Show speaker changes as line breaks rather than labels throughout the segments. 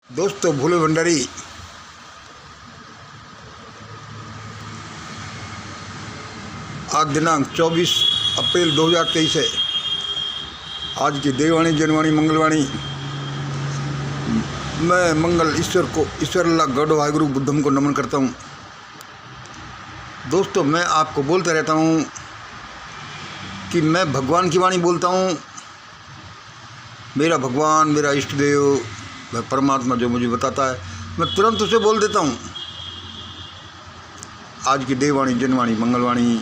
दोस्तों भोले भंडारी आज दिनांक 24 अप्रैल 2023 है। आज की देववाणी जनवाणी मंगलवाणी मैं मंगल ईश्वर अल्लाह गॉड वाहिगुरु बुद्धम को नमन करता हूँ। दोस्तों मैं आपको बोलता रहता हूँ कि मैं भगवान की वाणी बोलता हूँ। मेरा भगवान, मेरा इष्ट देव, वह परमात्मा जो मुझे बताता है मैं तुरंत उसे बोल देता हूँ। आज की देववाणी जनवाणी मंगलवाणी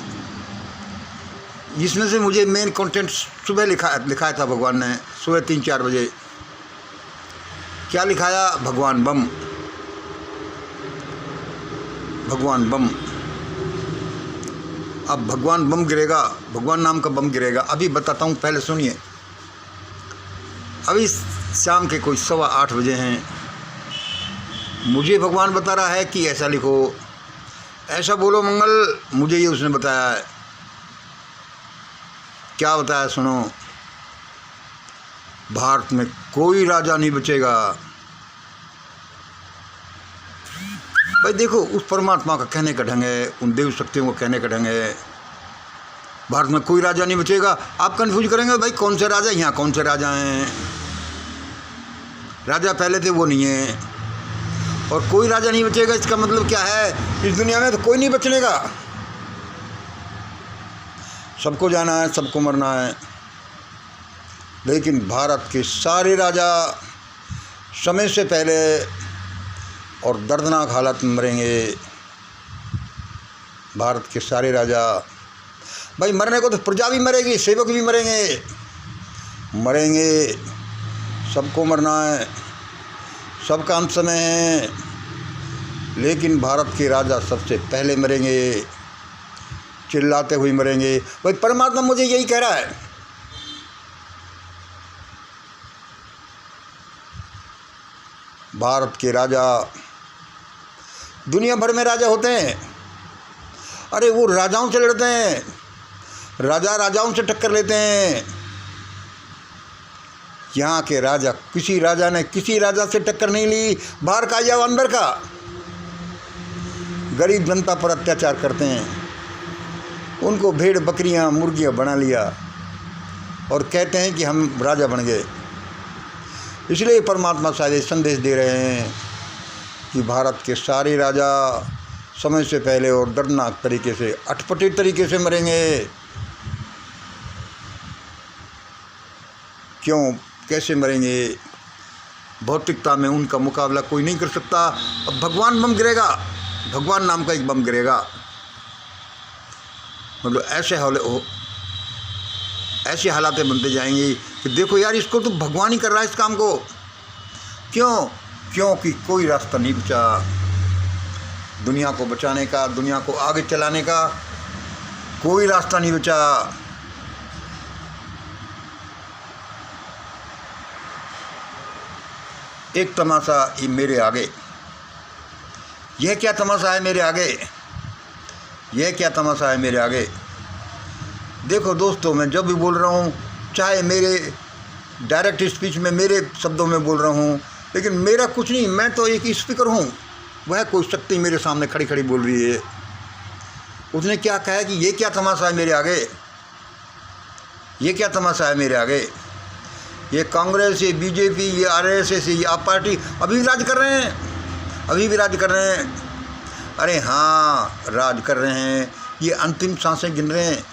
इसमें से मुझे मेन कंटेंट सुबह लिखाया था भगवान ने, सुबह 3-4 बजे। क्या लिखाया? भगवान बम, भगवान बम। अब भगवान बम गिरेगा, भगवान नाम का बम गिरेगा। अभी बताता हूँ, पहले सुनिए। अभी शाम के कोई 7:15 बजे हैं। मुझे भगवान बता रहा है कि ऐसा लिखो, ऐसा बोलो मंगल। मुझे ये उसने बताया है। क्या बताया सुनो। भारत में कोई राजा नहीं बचेगा। भाई देखो, उस परमात्मा का कहने का ढंग है, उन देव शक्तियों को कहने का ढंग है। भारत में कोई राजा नहीं बचेगा। आप कंफ्यूज करेंगे भाई कौन से राजा, यहाँ कौन से राजा हैं? राजा पहले थे वो नहीं है, और कोई राजा नहीं बचेगा इसका मतलब क्या है? इस दुनिया में तो कोई नहीं बचने का। सबको जाना है, सबको मरना है। लेकिन भारत के सारे राजा समय से पहले और दर्दनाक हालत में मरेंगे। भारत के सारे राजा, भाई मरने को तो प्रजा भी मरेगी, सेवक भी मरेंगे। सबको मरना है, सबका अंत समय है। लेकिन भारत के राजा सबसे पहले मरेंगे, चिल्लाते हुए मरेंगे। भाई परमात्मा मुझे यही कह रहा है। भारत के राजा, दुनिया भर में राजा होते हैं। अरे वो राजाओं से लड़ते हैं, राजा राजाओं से टक्कर लेते हैं। यहाँ के राजा, किसी राजा ने किसी राजा से टक्कर नहीं ली। बाहर का या अंदर का, गरीब जनता पर अत्याचार करते हैं। उनको भेड़ बकरियां मुर्गियां बना लिया और कहते हैं कि हम राजा बन गए। इसलिए परमात्मा शायद ये संदेश दे रहे हैं कि भारत के सारे राजा समय से पहले और दर्दनाक तरीके से, अटपटे तरीके से मरेंगे। क्यों, कैसे मरेंगे? भौतिकता में उनका मुकाबला कोई नहीं कर सकता। अब भगवान बम गिरेगा, भगवान नाम का एक बम गिरेगा। मतलब ऐसे हालातें बनते जाएंगी कि देखो यार, इसको तो भगवान ही कर रहा है इस काम को। क्यों? क्योंकि कोई रास्ता नहीं बचा दुनिया को बचाने का, दुनिया को आगे चलाने का। कोई रास्ता नहीं बचा। एक तमाशा ये मेरे आगे। यह क्या तमाशा है मेरे आगे? यह क्या तमाशा है मेरे आगे? देखो दोस्तों, मैं जब भी बोल रहा हूँ, चाहे मेरे डायरेक्ट स्पीच में मेरे शब्दों में बोल रहा हूँ, लेकिन मेरा कुछ नहीं, मैं तो एक स्पीकर हूँ। वह कोई शक्ति मेरे सामने खड़ी खड़ी बोल रही है। उसने क्या कहा कि ये क्या तमाशा है मेरे आगे? ये क्या तमाशा है मेरे आगे? ये कांग्रेस, ये बीजेपी, ये आरएसएस, ये आप पार्टी अभी भी राज कर रहे हैं, अभी भी राज कर रहे हैं। अरे हाँ, राज कर रहे हैं। ये अंतिम सांसें गिन रहे हैं।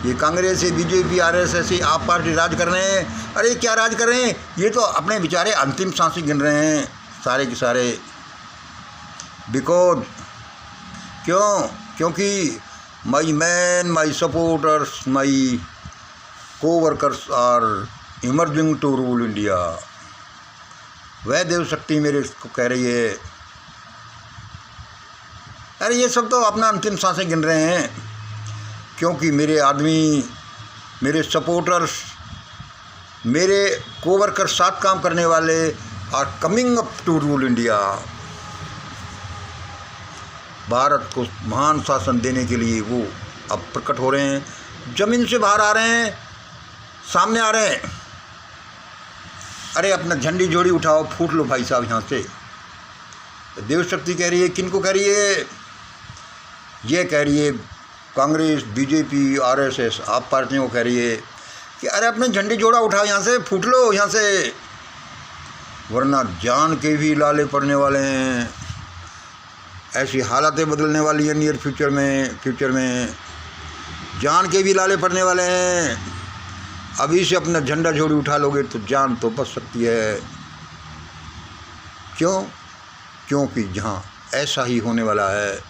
ये कांग्रेस, ये बीजेपी, आरएसएस, आप पार्टी राज कर रहे हैं। अरे क्या राज कर रहे हैं? ये तो अपने बेचारे अंतिम सांसें गिन रहे हैं सारे के सारे। बिकॉज क्योंकि my man, my supporters, my coworkers are emerging to rule India. वह देव शक्ति मेरे को कह रही है। अरे ये सब तो अपना अंतिम सांसें गिन रहे हैं, क्योंकि मेरे आदमी, मेरे सपोर्टर्स, मेरे कोवर्कर, साथ काम करने वाले are coming up to rule India. Bharat को महान शासन देने के लिए वो अब प्रकट हो रहे हैं, ज़मीन से बाहर आ रहे हैं, सामने आ रहे हैं। अरे अपना झंडी जोड़ी उठाओ, फूट लो भाई साहब यहाँ से। देव शक्ति कह रही है, किनको कह रही है? ये कह रही है कांग्रेस, बीजेपी, आरएसएस, आप पार्टियों को कह रही है कि अरे अपने झंडी जोड़ा उठाओ यहाँ से, फूट लो यहाँ से, वरना जान के भी लाले पड़ने वाले हैं। ऐसी हालातें बदलने वाली है नियर फ्यूचर में जान के भी लाले पड़ने वाले हैं। अभी से अपना झंडा जोड़ी उठा लोगे तो जान तो बच सकती है। क्यों? क्योंकि जहाँ ऐसा ही होने वाला है।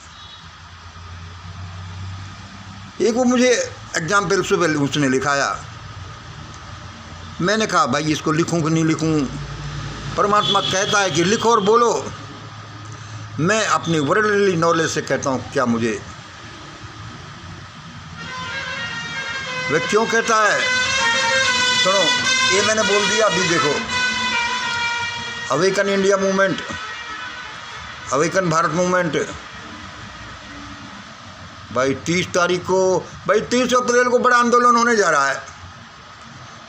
एक वो मुझे एग्जाम्पल सुबह उसने लिखाया, मैंने कहा भाई इसको लिखूं कि नहीं लिखूं। परमात्मा कहता है कि लिखो और बोलो। मैं अपनी वर्ल्डली नॉलेज से कहता हूँ क्या मुझे, वह क्यों कहता है? सुनो, ये मैंने बोल दिया। अभी देखो, awaken India movement, awaken Bharat movement, भाई 30 तारीख को, भाई 30 अप्रैल को बड़ा आंदोलन होने जा रहा है।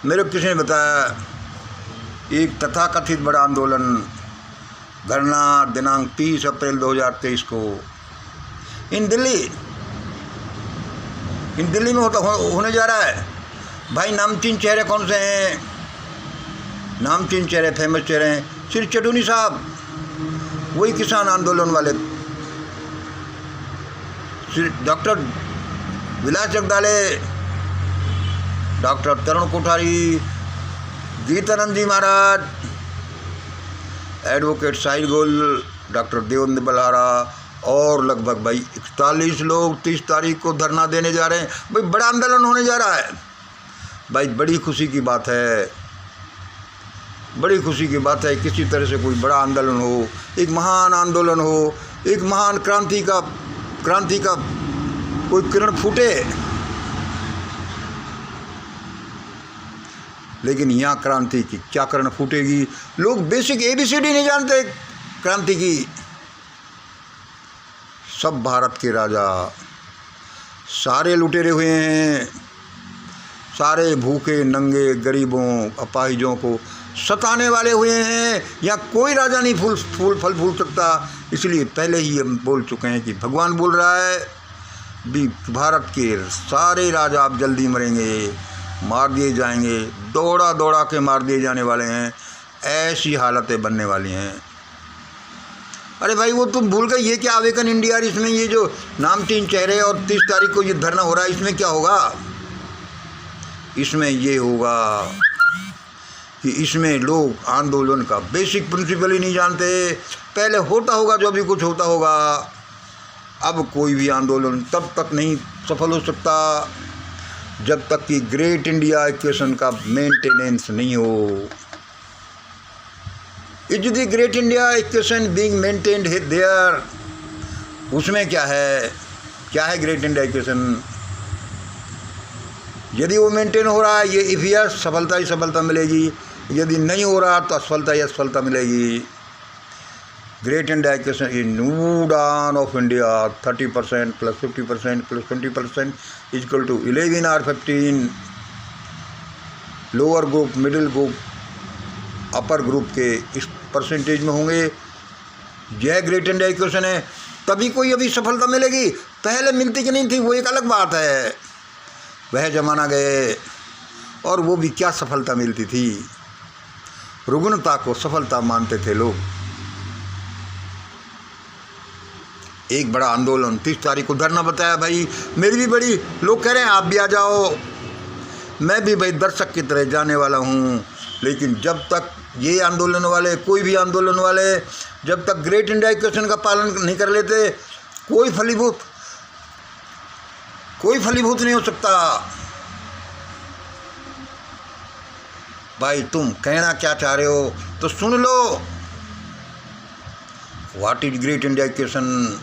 मेरे को किसी ने बताया, एक तथाकथित बड़ा आंदोलन, धरना दिनांक 30 अप्रैल 2023 को इन दिल्ली में होने जा रहा है। भाई नामचीन चेहरे कौन से हैं? नामचीन चेहरे, फेमस चेहरे हैं। श्री चटूनी साहब, वही किसान आंदोलन वाले, श्री डॉक्टर विलास जगदाले, डॉक्टर तरुण कोठारी, गीतानंद जी महाराज, एडवोकेट साहिल गोल, डॉक्टर देवेंद्र बलहारा और लगभग भाई 41 लोग 30 तारीख को धरना देने जा रहे हैं। भाई बड़ा आंदोलन होने जा रहा है। भाई बड़ी खुशी की बात है, बड़ी खुशी की बात है। किसी तरह से कोई बड़ा आंदोलन हो, एक महान आंदोलन हो, एक महान क्रांति का कोई किरण फूटे। लेकिन यहाँ क्रांति की क्या किरण फूटेगी? लोग बेसिक ABCD नहीं जानते क्रांति की। सब भारत के राजा सारे लुटेरे हुए हैं, सारे भूखे नंगे गरीबों अपाहिजों को सताने वाले हुए हैं। यहाँ कोई राजा नहीं फूल सकता। इसलिए पहले ही हम बोल चुके हैं कि भगवान बोल रहा है भी भारत के सारे राजा अब जल्दी मरेंगे, मार दिए जाएंगे, दौड़ा के मार दिए जाने वाले हैं। ऐसी हालतें बनने वाली हैं। अरे भाई वो तुम भूल गए, ये क्या अवेकन इंडिया, इसमें ये जो नामचीन चेहरे और 30 तारीख को ये धरना हो रहा है, इसमें क्या होगा? इसमें ये होगा कि इसमें लोग आंदोलन का बेसिक प्रिंसिपल ही नहीं जानते। पहले होता होगा जो भी कुछ होता होगा। अब कोई भी आंदोलन तब तक नहीं सफल हो सकता जब तक कि ग्रेट इंडिया इक्वेशन का मेंटेनेंस नहीं हो। Is the great India equation being maintained there? उसमें क्या है ग्रेट इंडिया इक्वेशन? यदि वो मेंटेन हो रहा है, ये इफ यस, सफलता ही सफलता मिलेगी। यदि नहीं हो रहा तो असफलता ही असफलता मिलेगी। Great India equation is new down of India 30% + 50% + 20% equal to 11 और 15। Lower group, middle group, upper group के इस परसेंटेज में होंगे। यह ग्रेट इंडिया इक्वेशन है, तभी कोई अभी सफलता मिलेगी। पहले मिलती कि नहीं थी वो एक अलग बात है। वह जमाना गए और वो भी क्या सफलता मिलती थी। रुग्णता को सफलता मानते थे लोग। एक बड़ा आंदोलन 30 तारीख को धरना बताया। भाई मेरी भी बड़ी, लोग कह रहे हैं आप भी आ जाओ, मैं भी भाई दर्शक की तरह जाने वाला हूँ। लेकिन जब तक ये आंदोलन वाले, कोई भी आंदोलन वाले जब तक ग्रेट इंडिया इक्वेशन का पालन नहीं कर लेते, कोई फलीभूत नहीं हो सकता। भाई तुम कहना क्या चाह रहे हो तो सुन लो। What is great India equation?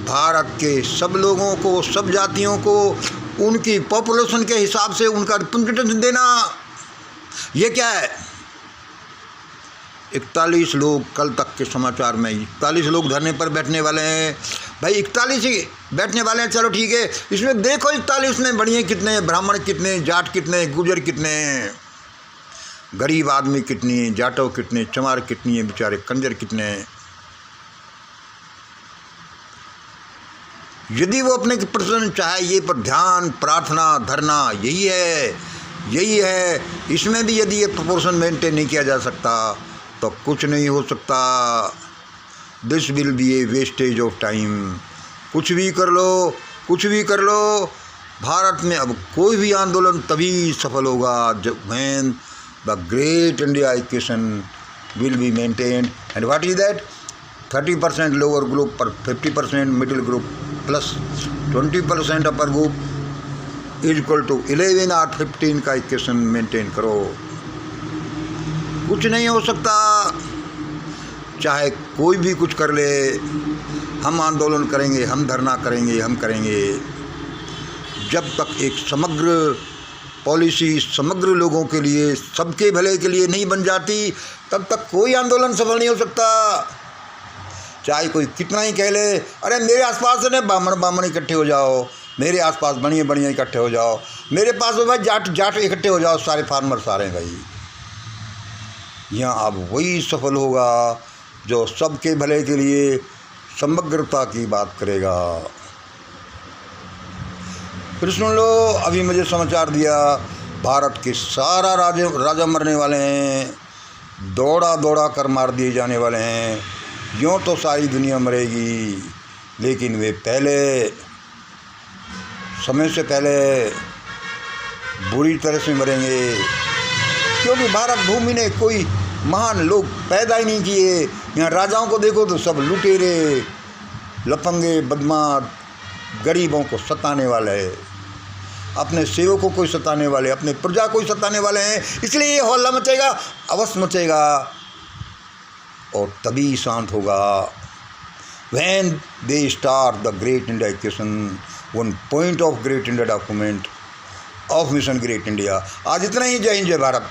Bharat के सब लोगों को, सब जातियों को उनकी पॉपुलेशन के हिसाब से उनका रिप्रेजेंटेशन देना। ये क्या है? 41 लोग, कल तक के समाचार में 41 लोग धरने पर बैठने वाले हैं। भाई 41 ही बैठने वाले हैं, चलो ठीक है। इसमें देखो 41 में बढ़िया कितने, ब्राह्मण कितने, जाट कितने, गुजर कितने। गरीब आदमी कितनी है, जाटव कितने, चमार कितनी है, बेचारे कंजर कितने हैं। यदि वो अपने प्रसन्न चाहे ये पर ध्यान, प्रार्थना, धरना यही है, इसमें भी यदि ये प्रोपोर्शन मेंटेन नहीं किया जा सकता तो कुछ नहीं हो सकता। This will be A wastage of time. कुछ भी कर लो, भारत में अब कोई भी आंदोलन तभी सफल होगा जब when the great India equation will be maintained. And what is that? 30% lower group पर 50% middle group plus 20% upper group is equal to 11 और 15 का इक्वेशन मेंटेन करो। कुछ नहीं हो सकता, चाहे कोई भी कुछ कर ले। हम आंदोलन करेंगे, हम धरना करेंगे, हम करेंगे। जब तक एक समग्र पॉलिसी समग्र लोगों के लिए, सबके भले के लिए नहीं बन जाती, तब तक कोई आंदोलन सफल नहीं हो सकता। चाहे कोई कितना ही कह ले, अरे मेरे आसपास से ना बामण इकट्ठे हो जाओ, मेरे आसपास बढ़िया इकट्ठे हो जाओ, मेरे पास में भाई जाट इकट्ठे हो जाओ, सारे फार्मर सारे भाई। यहाँ अब वही सफल होगा जो सबके भले के लिए समग्रता की बात करेगा। फिर सुन लो, अभी मुझे समाचार दिया, भारत के सारा राजा मरने वाले हैं, दौड़ा कर मार दिए जाने वाले हैं। यूँ तो सारी दुनिया मरेगी, लेकिन वे समय से पहले बुरी तरह से मरेंगे, क्योंकि भारत भूमि ने कोई महान लोग पैदा ही नहीं किए। यहाँ राजाओं को देखो तो सब लुटेरे, लफंगे, बदमाश, गरीबों को सताने वाले, अपने सेवकों को सताने वाले, अपने प्रजा को सताने वाले हैं। इसलिए ये हल्ला मचेगा, अवश्य मचेगा, और तभी शांत होगा। When they start the Great India Equation, one point of Great India document of Mission Great India। आज इतना ही। जय हिंद, जय भारत।